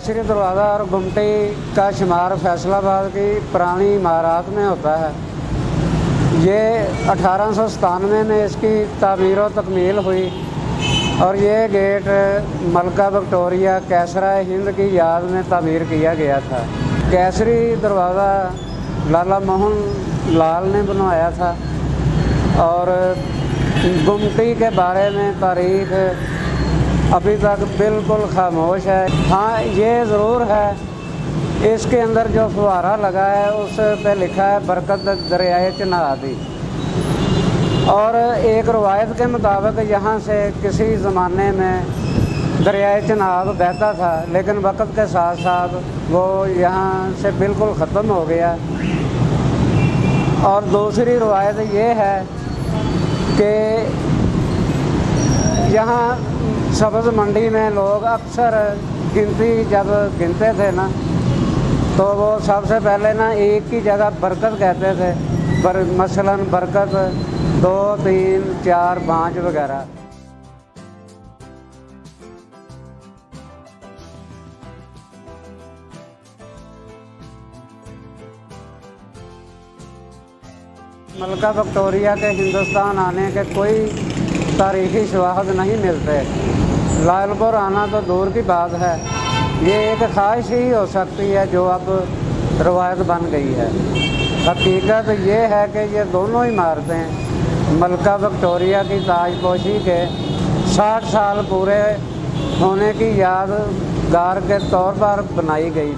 केसरी दरवाज़ा और गुमटी का शुमार फैसलाबाद की पुरानी इमारत में होता है। ये 1897 में इसकी तामीर व तकमील हुई और ये गेट मलका विक्टोरिया कैसरा हिंद की याद में तामीर किया गया था। केसरी दरवाज़ा लाला मोहन लाल ने बनवाया था और गुमटी के बारे में तारीख अभी तक बिल्कुल खामोश है। हाँ, ये ज़रूर है इसके अंदर जो फुहारा लगा है उस पे लिखा है बरकत दरियाए चिनाब। और एक रवायत के मुताबिक यहाँ से किसी ज़माने में दरियाए चिनाब बहता था, लेकिन वक्त के साथ साथ वो यहाँ से बिल्कुल ख़त्म हो गया। और दूसरी रवायत ये है कि यहाँ सब्ज़ मंडी में लोग अक्सर गिनती जब गिनते थे ना, तो वो सबसे पहले ना एक की जगह बरकत कहते थे, मसलन बरकत 2, 3, 4, 5 वगैरह। मलका विक्टोरिया के हिंदुस्तान आने के कोई तारीख़ी शवाहद नहीं मिलते। लालपुर आना तो दूर की बात है, ये एक ख्वाहिश ही हो सकती है जो अब रवायत बन गई है। हकीकत ये है कि ये दोनों इमारतें मलका विक्टोरिया की ताजपोशी के 60 साल पूरे होने की यादगार के तौर पर बनाई गई।